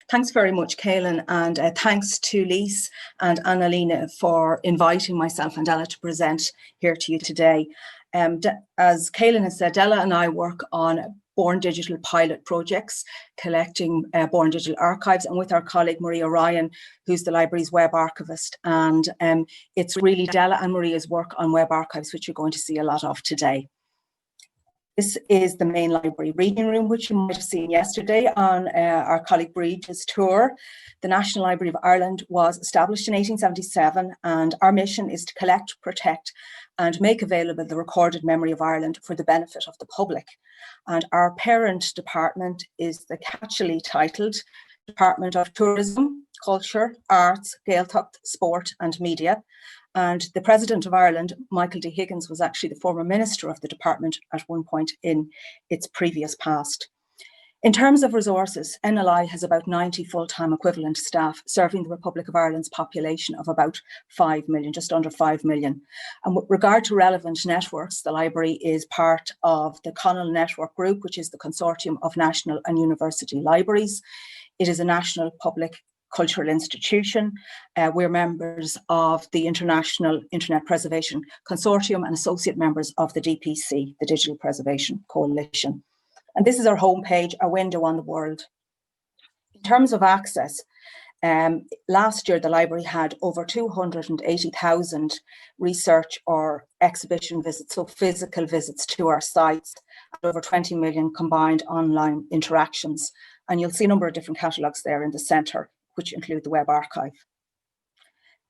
Thanks very much, Caelan, and thanks to Lise and Annalena for inviting myself and Della to present here to you today. As Caelan has said, Della and I work on Born Digital pilot projects, collecting Born Digital archives, and with our colleague Maria Ryan, who's the library's web archivist. And it's really Della and Maria's work on web archives, which you're going to see a lot of today. This is the main library reading room, which you might have seen yesterday on our colleague Bridget's tour. The National Library of Ireland was established in 1877, and our mission is to collect, protect, and make available the recorded memory of Ireland for the benefit of the public. And our parent department is the catchily titled Department of Tourism, Culture, Arts, Gaeltacht, Sport and Media. And the President of Ireland, Michael D. Higgins, was actually the former minister of the department at one point in its previous past. In terms of resources, NLI has about 90 full-time equivalent staff serving the Republic of Ireland's population of about 5 million, just under 5 million. And with regard to relevant networks, the library is part of the Connell Network Group, which is the consortium of national and university libraries. It is a national public cultural institution. We're members of the International Internet Preservation Consortium and associate members of the DPC, the Digital Preservation Coalition. And this is our homepage, our window on the world. In terms of access, last year the library had over 280,000 research or exhibition visits, so physical visits to our sites, and over 20 million combined online interactions. And you'll see a number of different catalogues there in the centre, which include the web archive.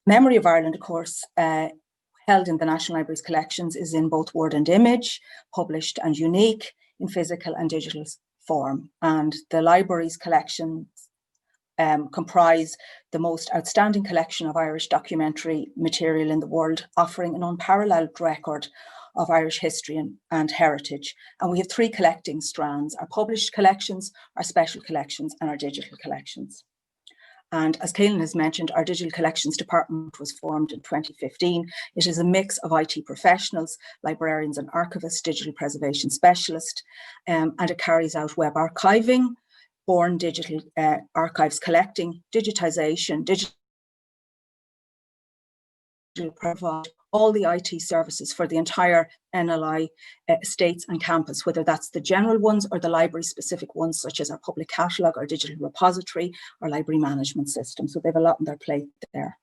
Memory of Ireland, of course, held in the National Library's collections, is in both word and image, published and unique in physical and digital form. And the library's collections comprise the most outstanding collection of Irish documentary material in the world, offering an unparalleled record of Irish history and heritage. And we have three collecting strands: our published collections, our special collections, and our digital collections. And as Caelan has mentioned, our Digital Collections Department was formed in 2015. It is a mix of IT professionals, librarians and archivists, digital preservation specialists, and it carries out web archiving, Born Digital archives collecting, digitisation, digital provide all the IT services for the entire NLI estates and campus, whether that's the general ones or the library specific ones, such as our public catalogue, our digital repository, our library management system. So they have a lot on their plate there.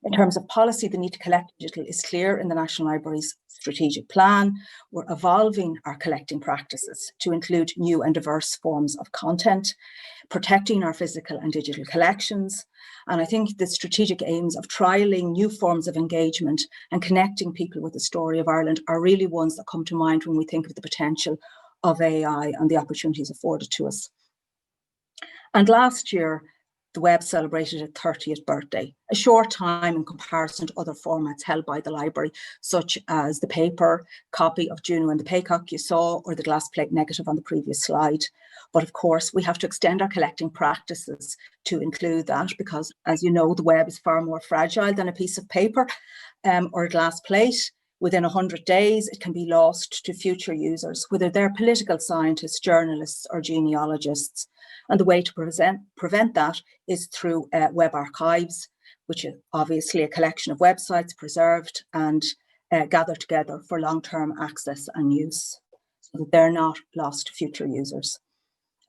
In terms of policy, the need to collect digital is clear in the National Library's strategic plan. We're evolving our collecting practices to include new and diverse forms of content, protecting our physical and digital collections. And I think the strategic aims of trialling new forms of engagement and connecting people with the story of Ireland are really ones that come to mind when we think of the potential of AI and the opportunities afforded to us. And last year, the web celebrated its 30th birthday, a short time in comparison to other formats held by the library, such as the paper copy of Juno and the Paycock you saw, or the glass plate negative on the previous slide. But of course, we have to extend our collecting practices to include that, because as you know, the web is far more fragile than a piece of paper or a glass plate. Within 100 days, it can be lost to future users, whether they're political scientists, journalists, or genealogists. And the way to prevent that is through web archives, which is obviously a collection of websites preserved and gathered together for long-term access and use, so that they're not lost to future users.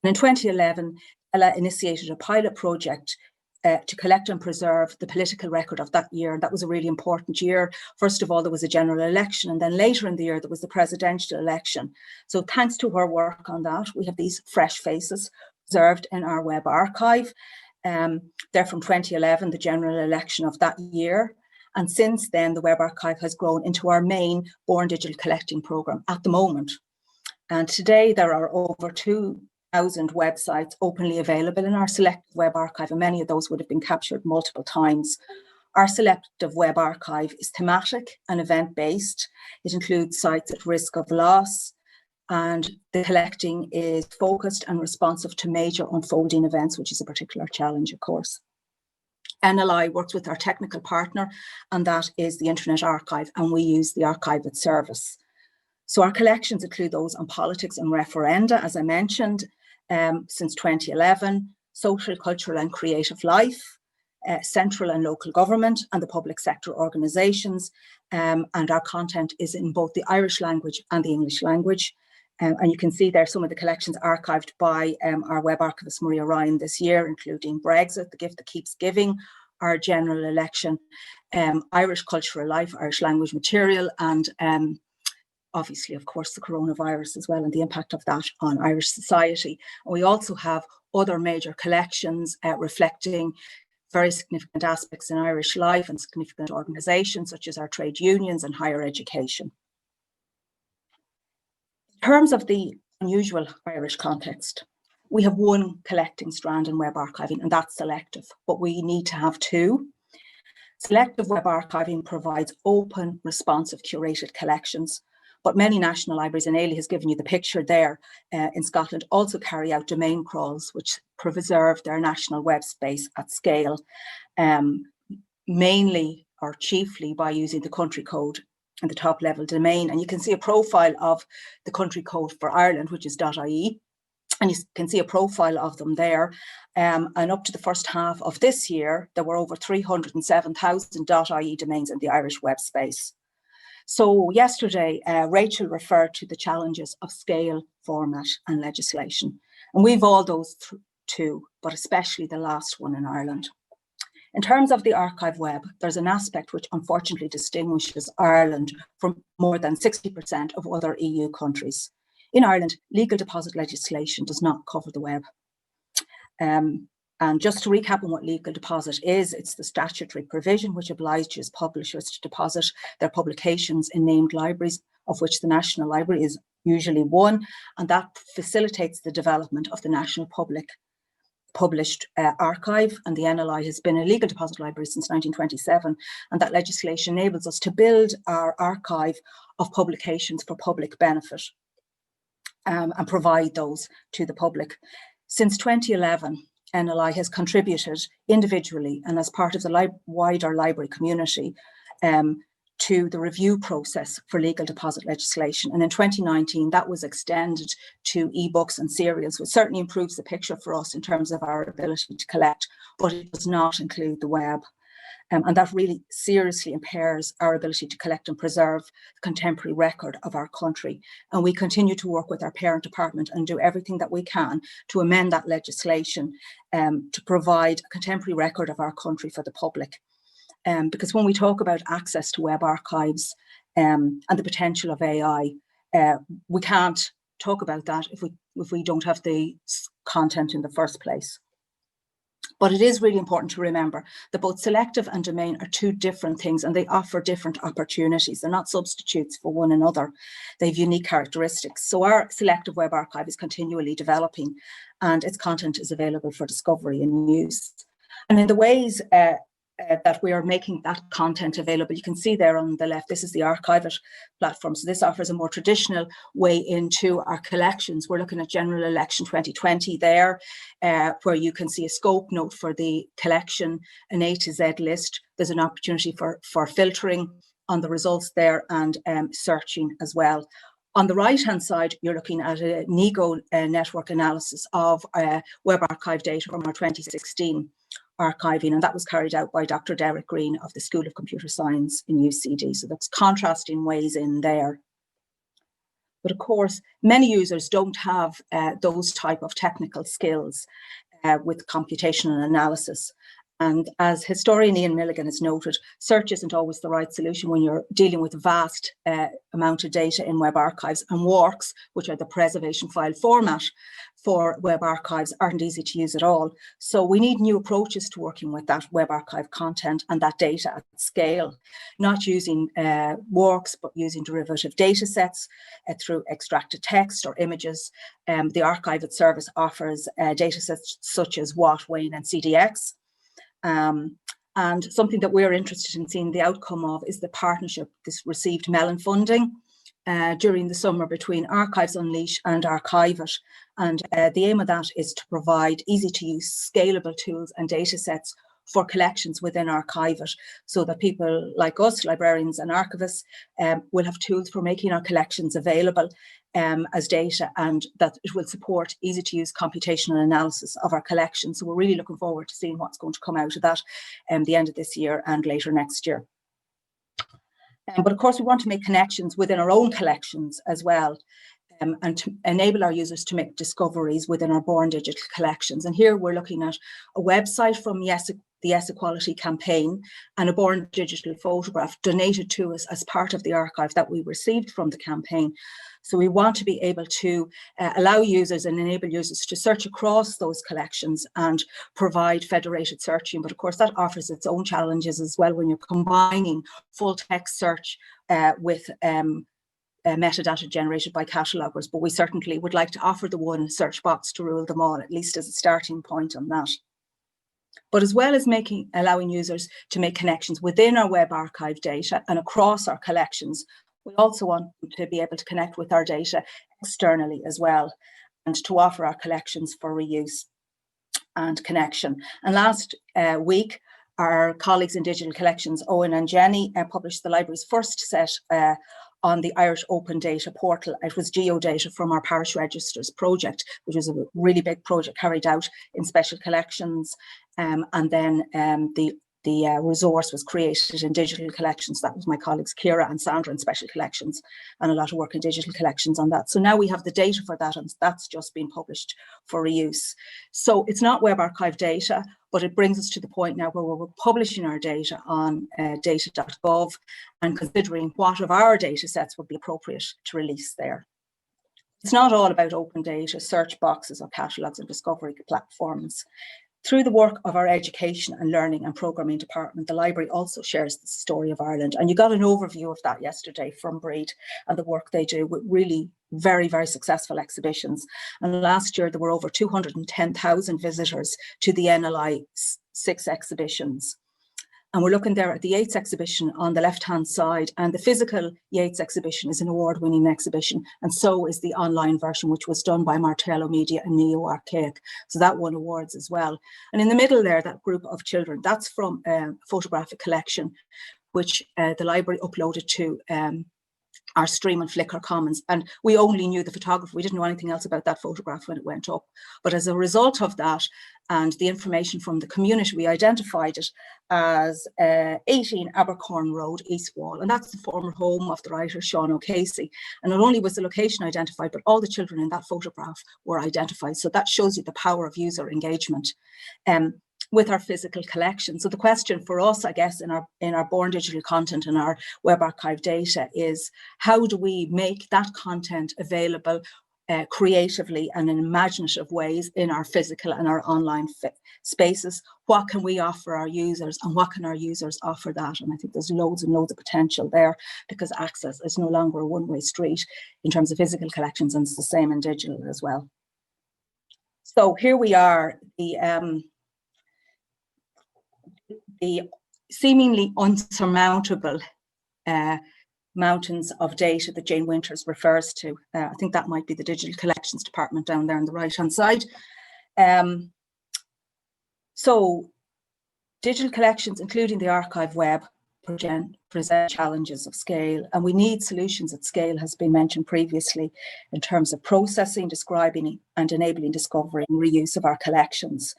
And in 2011, Ella initiated a pilot project to collect and preserve the political record of that year. That was a really important year. First of all, there was a general election, and then later in the year, there was the presidential election. So thanks to her work on that, we have these fresh faces preserved in our web archive. They're from 2011, the general election of that year. And since then, the web archive has grown into our main Born Digital collecting programme at the moment. And today there are over 2,000 websites openly available in our selective web archive, and many of those would have been captured multiple times. Our selective web archive is thematic and event-based. It includes sites at risk of loss, and the collecting is focused and responsive to major unfolding events, which is a particular challenge, of course. NLI works with our technical partner, and that is the Internet Archive, and we use the Archive at Service. So our collections include those on politics and referenda, as I mentioned, since 2011, social, cultural and creative life, central and local government and the public sector organisations. And our content is in both the Irish language and the English language. And you can see there some of the collections archived by our web archivist Maria Ryan this year, including Brexit, The Gift That Keeps Giving, our general election, Irish cultural life, Irish language material, and obviously, of course, the coronavirus as well and the impact of that on Irish society. And we also have other major collections reflecting very significant aspects in Irish life and significant organisations such as our trade unions and higher education. In terms of the unusual Irish context, we have one collecting strand in web archiving, and that's selective, but we need to have two. Selective web archiving provides open, responsive, curated collections, but many national libraries, and Ailey has given you the picture there in Scotland, also carry out domain crawls, which preserve their national web space at scale, mainly or chiefly by using the country code and the top level domain. And you can see a profile of the country code for Ireland, which is .ie. And you can see a profile of them there. And up to the first half of this year, there were over 307,000 .ie domains in the Irish web space. So yesterday, Rachel referred to the challenges of scale, format and legislation. And we've all those two, but especially the last one in Ireland. In terms of the archive web, there's an aspect which unfortunately distinguishes Ireland from more than 60% of other EU countries. In Ireland, legal deposit legislation does not cover the web. And just to recap on what legal deposit is, it's the statutory provision which obliges publishers to deposit their publications in named libraries, of which the National Library is usually one, and that facilitates the development of the national published archive. And the NLI has been a legal deposit library since 1927, and that legislation enables us to build our archive of publications for public benefit and provide those to the public. Since 2011, NLI has contributed individually and as part of the wider library community to the review process for legal deposit legislation. And in 2019, that was extended to ebooks and serials, which certainly improves the picture for us in terms of our ability to collect, but it does not include the web. And that really seriously impairs our ability to collect and preserve the contemporary record of our country. And we continue to work with our parent department and do everything that we can to amend that legislation to provide a contemporary record of our country for the public. Because when we talk about access to web archives and the potential of AI, we can't talk about that if we don't have the content in the first place. But it is really important to remember that both selective and domain are two different things, and they offer different opportunities. They're not substitutes for one another. They have unique characteristics. So our selective web archive is continually developing, and its content is available for discovery and use. And in the ways that we are making that content available, you can see there on the left, this is the Archive It platform. So this offers a more traditional way into our collections. We're looking at General Election 2020 there, where you can see a scope note for the collection, an A to Z list. There's an opportunity for filtering on the results there and searching as well. On the right-hand side, you're looking at a NEGO network analysis of web archive data from our 2016 archiving, and that was carried out by Dr. Derek Green of the School of Computer Science in UCD. So that's contrasting ways in there. But of course, many users don't have those type of technical skills with computational analysis. And as historian Ian Milligan has noted, search isn't always the right solution when you're dealing with a vast amount of data in web archives, and WARCs, which are the preservation file format for web archives, aren't easy to use at all. So we need new approaches to working with that web archive content and that data at scale, not using WARCs, but using derivative data sets through extracted text or images. The Archive It service offers data sets such as WAT, WAIN and CDX. And something that we're interested in seeing the outcome of is the partnership. This received Mellon funding during the summer between Archives Unleash and Archive It. And the aim of that is to provide easy to use, scalable tools and data sets for collections within Archiveit, so that people like us, librarians and archivists, will have tools for making our collections available as data, and that it will support easy to use computational analysis of our collections. So we're really looking forward to seeing what's going to come out of that the end of this year and later next year. But of course, we want to make connections within our own collections as well, and to enable our users to make discoveries within our Born Digital collections. And here we're looking at a website from the Yes Equality campaign and a Born Digital photograph donated to us as part of the archive that we received from the campaign. So we want to be able to allow users and enable users to search across those collections and provide federated searching. But of course, that offers its own challenges as well when you're combining full text search with metadata generated by cataloguers. But we certainly would like to offer the one search box to rule them all, at least as a starting point on that. But as well as allowing users to make connections within our web archive data and across our collections, we also want them to be able to connect with our data externally as well, and to offer our collections for reuse and connection. And last week, our colleagues in Digital Collections, Owen and Jenny, published the library's first set on the Irish Open Data portal. It was geodata from our parish registers project, which was a really big project carried out in special collections. And then the resource was created in Digital Collections. That was my colleagues Ciara and Sandra in Special Collections, and a lot of work in Digital Collections on that. So now we have the data for that, and that's just been published for reuse. So it's not web archive data, but it brings us to the point now where we're publishing our data on data.gov and considering what of our data sets would be appropriate to release there. It's not all about open data, search boxes or catalogues and discovery platforms. Through the work of our Education and Learning and Programming Department, the library also shares the story of Ireland. And you got an overview of that yesterday from Breed and the work they do with really very, very successful exhibitions. And last year, there were over 210,000 visitors to the NLI 6 exhibitions. And we're looking there at the Yeats exhibition on the left-hand side, and the physical Yeats exhibition is an award-winning exhibition, and so is the online version, which was done by Martello Media and Neo Archaic. So that won awards as well. And in the middle there, that group of children, that's from a photographic collection, which the library uploaded to our stream and Flickr Commons. And we only knew the photographer. We didn't know anything else about that photograph when it went up. But as a result of that and the information from the community, we identified it as 18 Abercorn Road, East Wall. And that's the former home of the writer Sean O'Casey. And not only was the location identified, but all the children in that photograph were identified. So that shows you the power of user engagement with our physical collection. So the question for us, I guess, in our Born Digital content and our web archive data is, how do we make that content available creatively and in imaginative ways in our physical and our online spaces? What can we offer our users, and what can our users offer that? And I think there's loads and loads of potential there, because access is no longer a one-way street in terms of physical collections, and it's the same in digital as well. So here we are, the seemingly unsurmountable mountains of data that Jane Winters refers to. I think that might be the Digital Collections Department down there on the right-hand side. So digital collections, including the archive web, present challenges of scale, and we need solutions at scale, has been mentioned previously, in terms of processing, describing and enabling discovery and reuse of our collections.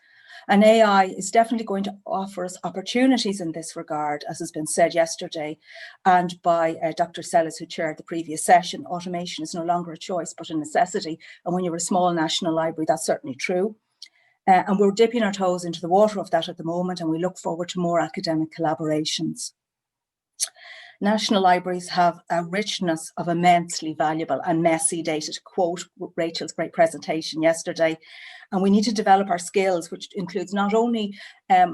And AI is definitely going to offer us opportunities in this regard, as has been said yesterday, and by Dr. Sellis, who chaired the previous session. Automation is no longer a choice, but a necessity. And when you're a small national library, that's certainly true. And we're dipping our toes into the water of that at the moment, and we look forward to more academic collaborations. National libraries have a richness of immensely valuable and messy data, to quote Rachel's great presentation yesterday. And we need to develop our skills, which includes not only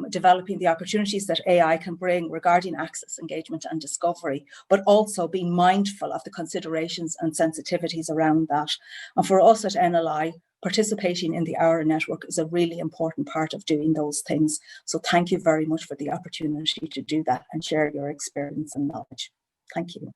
developing the opportunities that AI can bring regarding access, engagement and discovery, but also being mindful of the considerations and sensitivities around that. And for us at NLI, participating in the Aura network is a really important part of doing those things. So thank you very much for the opportunity to do that and share your experience and knowledge. Thank you.